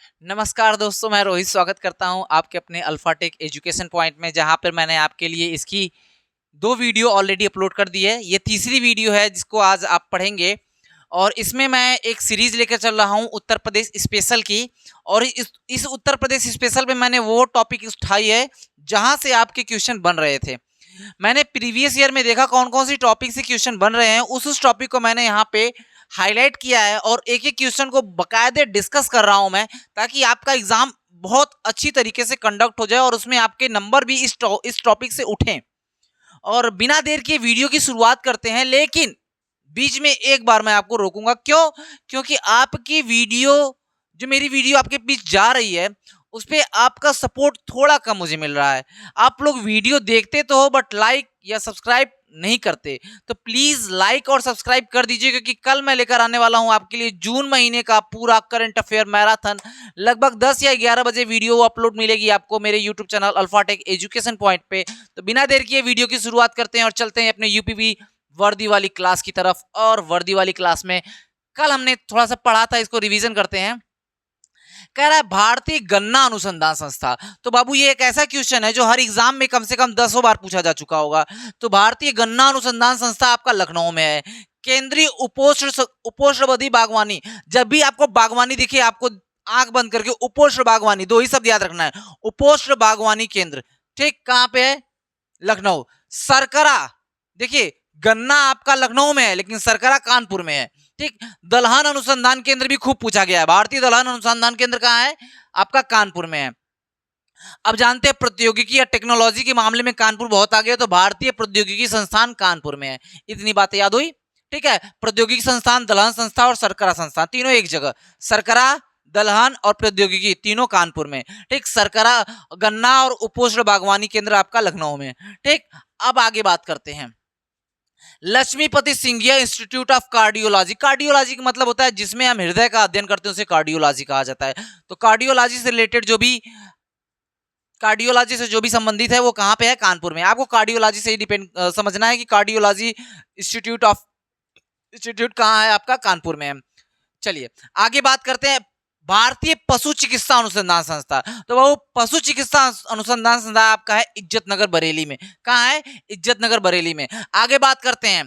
नमस्कार दोस्तों, मैं रोहित स्वागत करता हूं आपके अपने अल्फाटेक एजुकेशन पॉइंट में, जहां पर मैंने आपके लिए इसकी 2 वीडियो ऑलरेडी अपलोड कर दी है। ये तीसरी वीडियो है जिसको आज आप पढ़ेंगे और इसमें मैं एक सीरीज़ लेकर चल रहा हूं उत्तर प्रदेश स्पेशल की। और इस उत्तर प्रदेश स्पेशल में मैंने वो टॉपिक उठाई है जहां से आपके क्वेश्चन बन रहे थे। मैंने प्रीवियस ईयर में देखा कौन-कौन सी टॉपिक से क्वेश्चन बन रहे हैं, उस टॉपिक को मैंने यहाँ पे हाईलाइट किया है और एक-एक क्वेश्चन को बाकायदे डिस्कस कर रहा हूं मैं, ताकि आपका एग्जाम बहुत अच्छी तरीके से कंडक्ट हो जाए और उसमें आपके नंबर भी इस टॉपिक से उठें। और बिना देर किए वीडियो की शुरुआत करते हैं, लेकिन बीच में एक बार मैं आपको रोकूंगा। क्यों? क्योंकि आपकी वीडियो, जो मेरी वीडियो आपके बीच जा रही है, उस पे आपका सपोर्ट थोड़ा कम मुझे मिल रहा है। आप लोग वीडियो देखते तो हो बट लाइक या सब्सक्राइब नहीं करते, तो प्लीज लाइक और सब्सक्राइब कर दीजिए, क्योंकि कल मैं लेकर आने वाला हूं आपके लिए जून महीने का पूरा करंट अफेयर मैराथन। लगभग 10 या 11 बजे वीडियो अपलोड मिलेगी आपको मेरे यूट्यूब चैनल अल्फाटेक एजुकेशन पॉइंट पे। तो बिना देर किए वीडियो की शुरुआत करते हैं और चलते हैं अपने यूपीवी वर्दी वाली क्लास की तरफ। और वर्दी वाली क्लास में कल हमने थोड़ा सा पढ़ा था, इसको रिवीजन करते हैं। कह रहा है भारतीय गन्ना अनुसंधान संस्था। तो बाबू ये एक ऐसा क्वेश्चन है जो हर एग्जाम में कम से कम 10 बार पूछा जा चुका होगा। तो भारतीय गन्ना अनुसंधान संस्था आपका लखनऊ में है। केंद्रीय उपोष्णवधि बागवानी, जब भी आपको बागवानी दिखे आपको आंख बंद करके उपोष्ण बागवानी, दो ही शब्द याद रखना है, उपोष्ण बागवानी केंद्र। ठीक, कहां पे है? लखनऊ। सरकरा, देखिए गन्ना आपका लखनऊ में है लेकिन सरकरा कानपुर में है। ठीक, दलहन अनुसंधान केंद्र भी खूब पूछा गया है। भारतीय दलहन अनुसंधान केंद्र कहां है? आपका कानपुर में है। अब जानते हैं प्रौद्योगिकी या टेक्नोलॉजी के मामले में कानपुर बहुत आगे है, तो भारतीय प्रौद्योगिकी संस्थान कानपुर में है। इतनी बातें याद हुई? ठीक है, प्रौद्योगिकी संस्थान, दलहन संस्था और सरकरा संस्थान तीनों एक जगह। सरकरा, दलहन और प्रौद्योगिकी तीनों कानपुर में। ठीक, सरकरा गन्ना और उपोष्ण बागवानी केंद्र आपका लखनऊ में। ठीक, अब आगे बात करते हैं। Lakshmipati Singhania institute of cardiology. Cardiology का मतलब होता है जिसमें हम हृदय का अध्ययन करते हैं, उसे कार्डियोलॉजी कहा जाता है। तो कार्डियोलॉजी से रिलेटेड कार्डियोलॉजी से जो भी संबंधित है वो कहां पे है? कानपुर में। आपको कार्डियोलॉजी से ही डिपेंड समझना है कि कार्डियोलॉजी इंस्टीट्यूट कहां है? आपका कानपुर में है। चलिए आगे बात करते हैं। भारतीय पशु चिकित्सा अनुसंधान संस्था। तो वो पशु चिकित्सा अनुसंधान संस्था आपका है इज्जतनगर बरेली में। कहां है? इज्जतनगर बरेली में। आगे बात करते हैं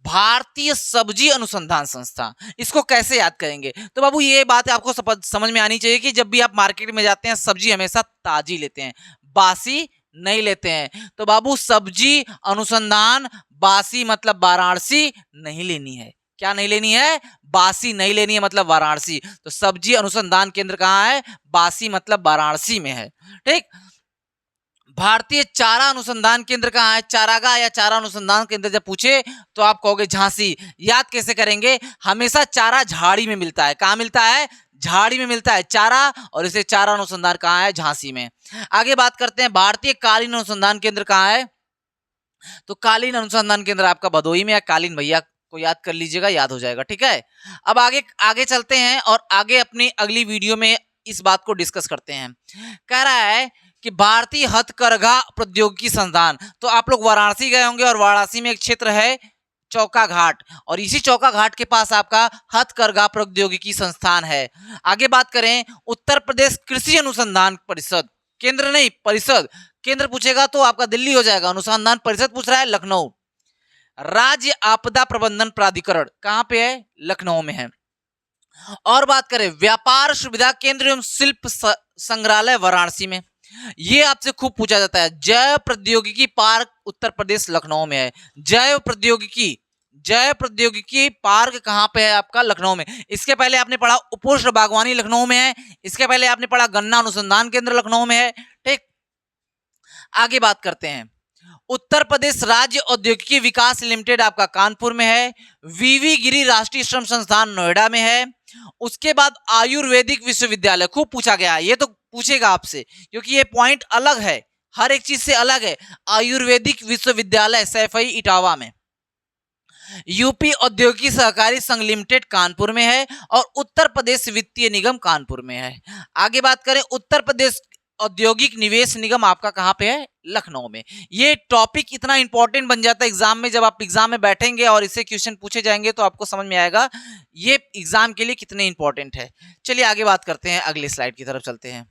भारतीय सब्जी अनुसंधान संस्था। इसको कैसे याद करेंगे? तो बाबू ये बात आपको समझ में आनी चाहिए कि जब भी आप मार्केट में जाते हैं सब्जी हमेशा ताजी लेते हैं, बासी नहीं लेते हैं। तो बाबू सब्जी अनुसंधान, बासी मतलब वाराणसी नहीं लेनी है। क्या नहीं लेनी है? बासी नहीं लेनी है, मतलब वाराणसी। तो सब्जी अनुसंधान केंद्र कहां है? बासी मतलब वाराणसी में है। ठीक, भारतीय चारा अनुसंधान केंद्र कहां है? चारागाह या चारा अनुसंधान केंद्र जब पूछे तो आप कहोगे झांसी। याद कैसे करेंगे? हमेशा चारा झाड़ी में मिलता है। कहां मिलता है? झाड़ी में मिलता है चारा, और इसे चारा अनुसंधान कहां है? झांसी में। आगे बात करते हैं भारतीय कालीन अनुसंधान केंद्र कहां है? तो कालीन अनुसंधान केंद्र आपका भदोही में है। कालीन भैया को याद कर लीजिएगा, याद हो जाएगा। ठीक है, अब आगे आगे चलते हैं और आगे अपनी अगली वीडियो में इस बात को डिस्कस करते हैं। कह रहा है कि भारतीय हथकरघा प्रौद्योगिकी संस्थान। तो आप लोग वाराणसी गए होंगे और वाराणसी में एक क्षेत्र है चौका घाट, और इसी चौका घाट के पास आपका हथकरघा प्रौद्योगिकी संस्थान है। आगे बात करें उत्तर प्रदेश कृषि अनुसंधान परिषद, केंद्र नहीं परिषद। केंद्र पूछेगा तो आपका दिल्ली हो जाएगा, अनुसंधान परिषद पूछ रहा है लखनऊ। राज्य आपदा प्रबंधन प्राधिकरण कहां पे है? लखनऊ में है। और बात करें व्यापार सुविधा केंद्र एवं शिल्प संग्रहालय वाराणसी में। ये आपसे खूब पूछा जाता है। जैव प्रौद्योगिकी पार्क उत्तर प्रदेश लखनऊ में है। जैव प्रौद्योगिकी पार्क कहां पे है? आपका लखनऊ में। इसके पहले आपने पढ़ा उपोष्ण बागवानी लखनऊ में है। इसके पहले आपने पढ़ा गन्ना अनुसंधान केंद्र लखनऊ में है। ठीक, आगे बात करते हैं। उत्तर प्रदेश राज्य औद्योगिकी विकास लिमिटेड आपका कानपुर में है। वीवी गिरी राष्ट्रीय श्रम संस्थान नोएडा में है। उसके बाद आयुर्वेदिक विश्वविद्यालय खूब पूछा गया है, ये तो पूछेगा आपसे क्योंकि ये पॉइंट अलग है, हर एक चीज से अलग है। आयुर्वेदिक विश्वविद्यालय सैफई इटावा में। यूपी औद्योगिक सहकारी संघ लिमिटेड कानपुर में है और उत्तर प्रदेश वित्तीय निगम कानपुर में है। आगे बात करें उत्तर प्रदेश औद्योगिक निवेश निगम आपका कहाँ पे है? लखनऊ में। ये टॉपिक इतना इंपॉर्टेंट बन जाता है एग्जाम में, जब आप एग्जाम में बैठेंगे और इससे क्वेश्चन पूछे जाएंगे तो आपको समझ में आएगा ये एग्जाम के लिए कितने इंपॉर्टेंट है। चलिए आगे बात करते हैं, अगली स्लाइड की तरफ चलते हैं।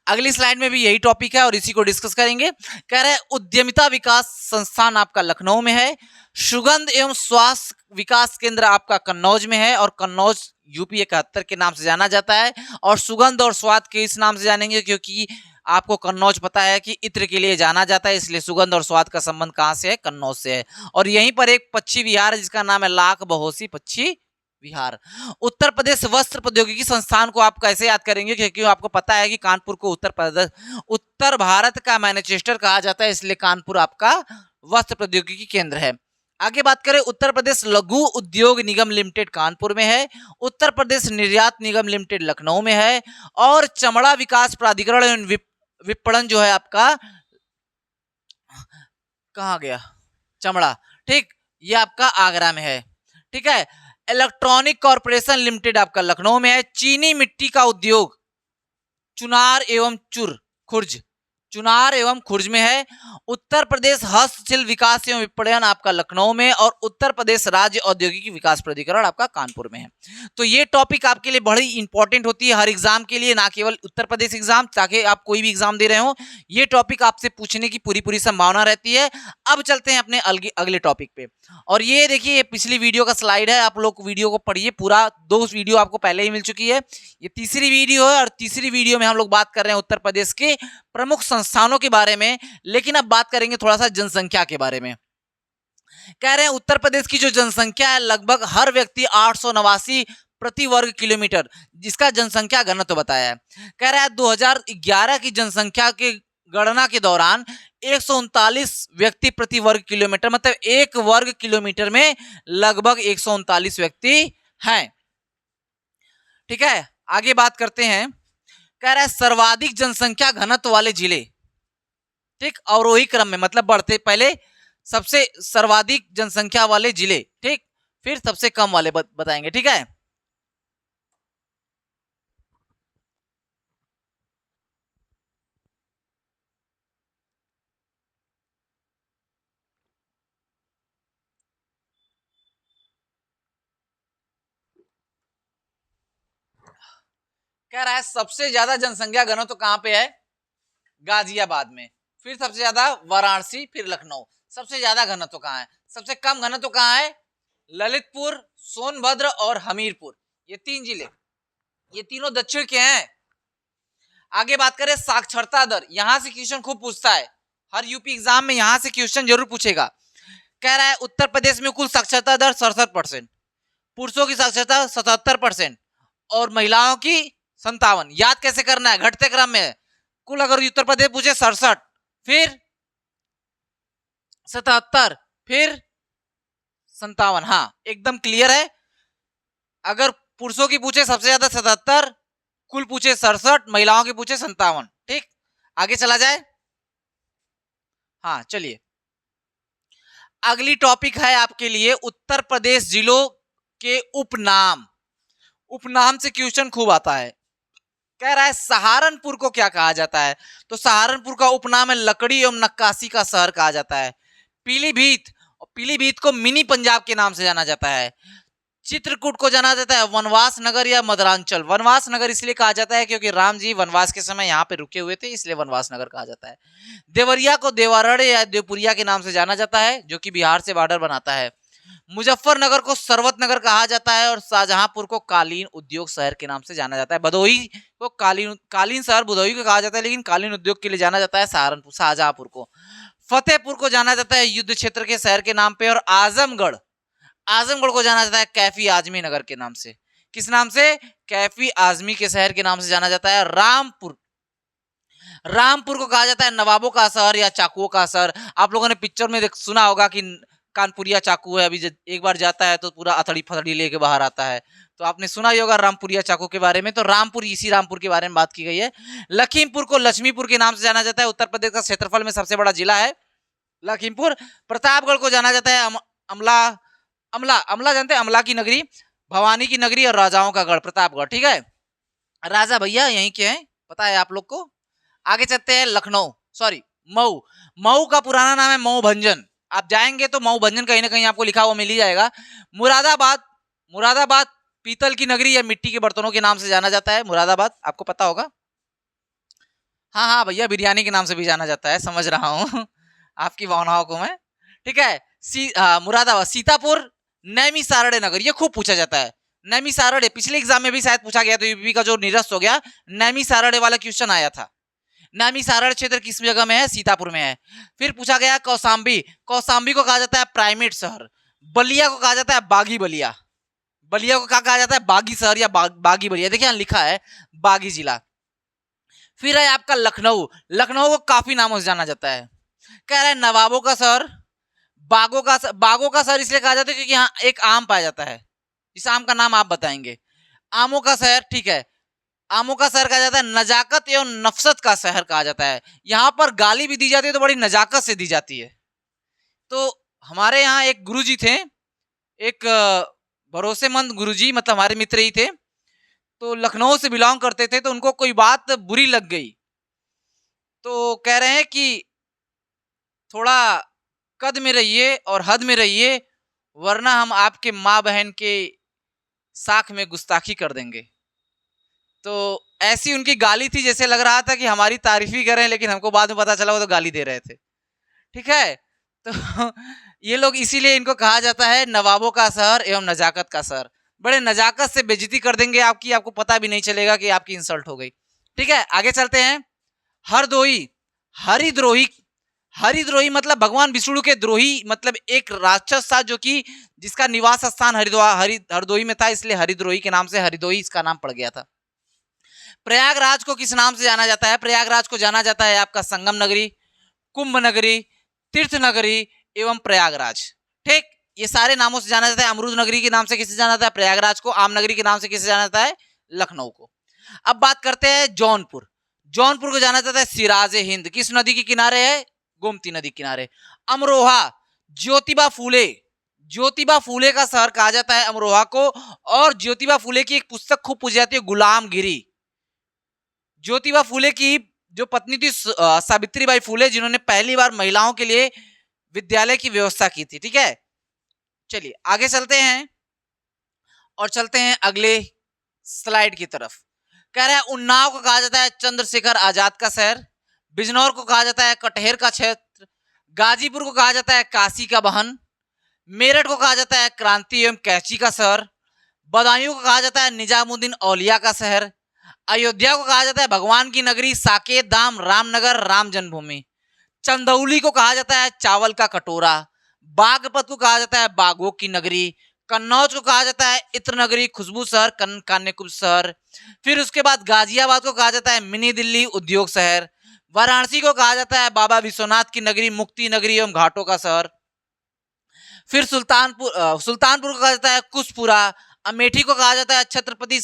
अगली स्लाइड में भी यही टॉपिक है और इसी को डिस्कस करेंगे। कह रहे हैं उद्यमिता विकास संस्थान आपका लखनऊ में है, सुगंध एवं स्वास्थ्य विकास केंद्र आपका कन्नौज में है, और कन्नौज यूपी 71 के नाम से जाना जाता है। और सुगंध और स्वाद के इस नाम से जानेंगे क्योंकि आपको कन्नौज पता है कि इत्र के लिए जाना जाता है, इसलिए सुगंध और स्वाद का संबंध कहां से है? कन्नौज से है। और यहीं पर एक पक्षी विहार है जिसका नाम है लाख बहोसी पक्षी विहार। उत्तर प्रदेश वस्त्र प्रौद्योगिकी संस्थान को आप कैसे याद करेंगे? क्योंकि आपको पता है कि कानपुर को उत्तर भारत का मैनचेस्टर कहा जाता है, इसलिए कानपुर आपका वस्त्र प्रौद्योगिकी केंद्र है। आगे बात करें, उत्तर प्रदेश लघु उद्योग निगम लिमिटेड कानपुर में है, उत्तर प्रदेश निर्यात निगम लिमिटेड लखनऊ में है, और चमड़ा विकास प्राधिकरण एवं विपणन जो है आपका कहाँ गया? चमड़ा, ठीक, ये आपका आगरा में है। ठीक है। इलेक्ट्रॉनिक कॉर्पोरेशन लिमिटेड आपका लखनऊ में है। चीनी मिट्टी का उद्योग चुनार एवं खुर्ज में है। उत्तर प्रदेश हस्तशिल्प विकास एवं विपणन आपका लखनऊ में, और उत्तर प्रदेश राज्य औद्योगिक विकास प्राधिकरण आपका कानपुर में है। तो ये टॉपिक आपके लिए बड़ी इंपॉर्टेंट होती है हर एग्जाम के लिए, ना केवल उत्तर प्रदेश एग्जाम, ताकि आप कोई भी एग्जाम दे रहे हो ये टॉपिक आपसे पूछने की पूरी संभावना रहती है। अब चलते हैं अपने अगले टॉपिक पे, और ये देखिए, ये पिछली वीडियो का स्लाइड है, आप लोग वीडियो को पढ़िए पूरा, 2 वीडियो आपको पहले ही मिल चुकी है, ये तीसरी वीडियो है, और तीसरी वीडियो में हम लोग बात कर रहे हैं उत्तर प्रदेश के प्रमुख संस्थानों के बारे में। लेकिन अब बात करेंगे थोड़ा सा जनसंख्या के बारे में। कह रहे हैं उत्तर प्रदेश की जो जनसंख्या है, लगभग हर व्यक्ति 889 प्रति वर्ग किलोमीटर, जिसका जनसंख्या घनत्व बताया है। कह रहा है 2011 की जनसंख्या के गणना के दौरान 139 व्यक्ति प्रति वर्ग किलोमीटर, मतलब 1 वर्ग किलोमीटर में लगभग 139 व्यक्ति हैं। ठीक है, आगे बात करते हैं। कह रहा है सर्वाधिक जनसंख्या घनत्व वाले जिले, ठीक, अवरोही क्रम में, मतलब बढ़ते, पहले सबसे सर्वाधिक जनसंख्या वाले जिले, ठीक, फिर सबसे कम वाले बताएंगे। ठीक है, कह रहा है सबसे ज्यादा जनसंख्या घनत्व तो कहां पे है? गाजियाबाद में, फिर सबसे ज्यादा वाराणसी, फिर लखनऊ। सबसे ज्यादा घनत्व कहां है? सबसे कम घनत्व कहां है? ललितपुर, सोनभद्र और हमीरपुर, ये 3 जिले, ये तीनों दक्षिण के हैं। आगे बात करें साक्षरता दर, यहां से क्वेश्चन खूब पूछता है, हर यूपी एग्जाम में यहां से क्वेश्चन जरूर पूछेगा। कह रहा है उत्तर प्रदेश में कुल साक्षरता दर 67%, पुरुषों की साक्षरता 77% और महिलाओं की 57। याद कैसे करना है? घटते क्रम में। कुल अगर उत्तर प्रदेश पूछे 67, फिर 77, फिर 57। हाँ, एकदम क्लियर है। अगर पुरुषों की पूछे सबसे ज्यादा 77, कुल पूछे 67, महिलाओं की पूछे 57। ठीक, आगे चला जाए। हाँ चलिए, अगली टॉपिक है आपके लिए उत्तर प्रदेश जिलों के उपनाम। उपनाम से क्वेश्चन खूब आता है। कह रहा है सहारनपुर को क्या कहा जाता है? तो सहारनपुर का उपनाम है लकड़ी एवं नक्काशी का शहर कहा जाता है। पीलीभीत, पीलीभीत को मिनी पंजाब के नाम से जाना जाता है। चित्रकूट को जाना जाता है वनवास नगर या मदरांचल। वनवास नगर इसलिए कहा जाता है क्योंकि राम जी वनवास के समय यहाँ पे रुके हुए थे, इसलिए वनवास नगर कहा जाता है। देवरिया को देवारड़ या देवपुरिया के नाम से जाना जाता है, जो कि बिहार से बॉर्डर बनाता है। मुजफ्फरनगर को सरवत नगर कहा जाता है, और शाहजहांपुर को कालीन उद्योग शहर के नाम से जाना जाता है। भदोही को कालीन शहर भदोही को कहा जाता है, लेकिन कालीन उद्योग के लिए जाना जाता है सहारनपुर, शाहजहांपुर को। फतेहपुर को जाना जाता है युद्ध क्षेत्र के शहर के नाम पे, और आजमगढ़ को जाना जाता है कैफी आजमी नगर के नाम से। किस नाम से? कैफी आजमी के शहर के नाम से जाना जाता है। रामपुर को कहा जाता है नवाबों का शहर या चाकुओं का शहर। आप लोगों ने पिक्चर में सुना होगा कि कानपुरिया चाकू है, अभी एक बार जाता है तो पूरा अथड़ी फथड़ी लेके बाहर आता है, तो आपने सुना ही होगा रामपुरिया चाकू के बारे में। तो रामपुर, इसी रामपुर के बारे में बात की गई है। लखीमपुर को लक्ष्मीपुर के नाम से जाना जाता है, उत्तर प्रदेश का क्षेत्रफल में सबसे बड़ा जिला है लखीमपुर। प्रतापगढ़ को जाना जाता है अमला जानते हैं? अमला की नगरी, भवानी की नगरी और राजाओं का गढ़ प्रतापगढ़। ठीक है, राजा भैया यहीं के हैं, पता है आप लोग को। आगे चलते हैं लखनऊ, सॉरी मऊ। मऊ का पुराना नाम है मऊ भंजन। आप जाएंगे तो मऊ भंजन कहीं ना कहीं आपको लिखा हुआ मिल ही जाएगा। मुरादाबाद, मुरादाबाद पीतल की नगरी या मिट्टी के बर्तनों के नाम से जाना जाता है। मुरादाबाद आपको पता होगा। हाँ हाँ भैया, बिरयानी के नाम से भी जाना जाता है, समझ रहा हूँ आपकी भावनाओं को मैं। ठीक है, मुरादाबाद। सीतापुर नैमिषारण्य नगर, ये खूब पूछा जाता है। नैमिषारण्य पिछले एग्जाम में भी शायद पूछा गया, तो यूपी का जो निरस्त हो गया, नैमिषारण्य वाला क्वेश्चन आया था। नैमिषारण्य क्षेत्र किस जगह में है? सीतापुर में है। फिर पूछा गया कौसाम्बी। कौसाम्बी को कहा जाता है प्राइमेट शहर। बलिया को कहा जाता है बागी बलिया। बलिया को क्या कहा जाता है? बागी शहर या बागी बलिया। देखिए यहाँ लिखा है बागी जिला। फिर है आपका लखनऊ। लखनऊ को काफी नामों से जाना जाता है। कह रहा है नवाबों का शहर, बागों का शहर इसलिए कहा जाता है क्योंकि यहाँ एक आम पाया जाता है। इस आम का नाम आप बताएंगे। आमों का शहर, ठीक है, आमों का शहर कहा जाता है। नजाकत एवं नफसत का शहर कहा जाता है। यहाँ पर गाली भी दी जाती है तो बड़ी नजाकत से दी जाती है। तो हमारे यहाँ एक गुरुजी थे, एक भरोसेमंद गुरुजी, मतलब हमारे मित्र ही थे, तो लखनऊ से बिलोंग करते थे। तो उनको कोई बात बुरी लग गई, तो कह रहे हैं कि थोड़ा कद में रहिए और हद में रहिए, वरना हम आपके माँ बहन के साख में गुस्ताखी कर देंगे। तो ऐसी उनकी गाली थी, जैसे लग रहा था कि हमारी तारीफ ही कर रहे हैं, लेकिन हमको बाद में पता चला वो तो गाली दे रहे थे। ठीक है, तो ये लोग, इसीलिए इनको कहा जाता है नवाबों का शहर एवं नजाकत का शहर। बड़े नजाकत से बेइज्जती कर देंगे आपकी, आपको पता भी नहीं चलेगा कि आपकी इंसल्ट हो गई। ठीक है, आगे चलते हैं। हरदोई, हरिद्रोही। हरिद्रोही मतलब भगवान विष्णु के द्रोही, मतलब एक राक्षस था जो कि जिसका निवास स्थान हरदोई में था, इसलिए हरिद्रोही के नाम से हरिदोई इसका नाम पड़ गया था। प्रयागराज को किस नाम से जाना जाता है? प्रयागराज को जाना जाता है आपका संगम नगरी, कुंभ नगरी, तीर्थ नगरी एवं प्रयागराज। ठीक, ये सारे नामों से जाना जाता है। अमरूद नगरी के नाम से किसे जाना जाता है? प्रयागराज को। आम नगरी के नाम से किसे जाना जाता है? लखनऊ को। अब बात करते हैं जौनपुर। जौनपुर को जाना जाता है सिराज हिंद। किस नदी के किनारे है? गोमती नदी के किनारे। अमरोहा, ज्योतिबा फूले, ज्योतिबा फूले का शहर कहा जाता है अमरोहा को। और ज्योतिबा फूले की एक पुस्तक खूब पूछी जाती है, गुलामगिरी। ज्योतिबा फूले की जो पत्नी थी सावित्रीबाई फूले, जिन्होंने पहली बार महिलाओं के लिए विद्यालय की व्यवस्था की थी। ठीक है, चलिए आगे चलते हैं और चलते हैं अगले स्लाइड की तरफ। कह रहा है उन्नाव को कहा जाता है चंद्रशेखर आजाद का शहर। बिजनौर को कहा जाता है कटहेर का क्षेत्र। गाजीपुर को कहा जाता है काशी का बहन। मेरठ को कहा जाता है क्रांति एवं कैंची का शहर। बदायूं को कहा जाता है निजामुद्दीन औलिया का शहर। अयोध्या को कहा जाता है भगवान की नगरी, साकेत धाम, रामनगर, राम जन्मभूमि। चंदौली को कहा जाता है चावल का कटोरा। बागपत को कहा जाता है बागों की नगरी। कन्नौज को कहा जाता है इत्र नगरी, खुशबू शहर, कान्यकुब्ज शहर। फिर उसके बाद गाजियाबाद को कहा जाता है मिनी दिल्ली, उद्योग शहर। वाराणसी को कहा जाता है बाबा विश्वनाथ की नगरी, मुक्ति नगरी एवं घाटों का शहर। फिर सुल्तानपुर को कहा जाता है कुशपुरा। अमेठी को कहा जाता है छत्रपति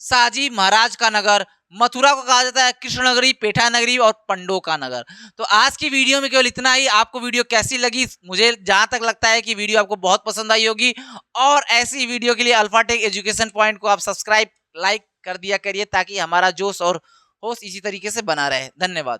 शाहजी महाराज का नगर। मथुरा को कहा जाता है कृष्ण नगरी, पेठा नगरी और पंडो का नगर। तो आज की वीडियो में केवल इतना ही। आपको वीडियो कैसी लगी? मुझे जहां तक लगता है कि वीडियो आपको बहुत पसंद आई होगी, और ऐसी वीडियो के लिए अल्फाटेक एजुकेशन पॉइंट को आप सब्सक्राइब, लाइक कर दिया करिए, ताकि हमारा जोश और होश इसी तरीके से बना रहे। धन्यवाद।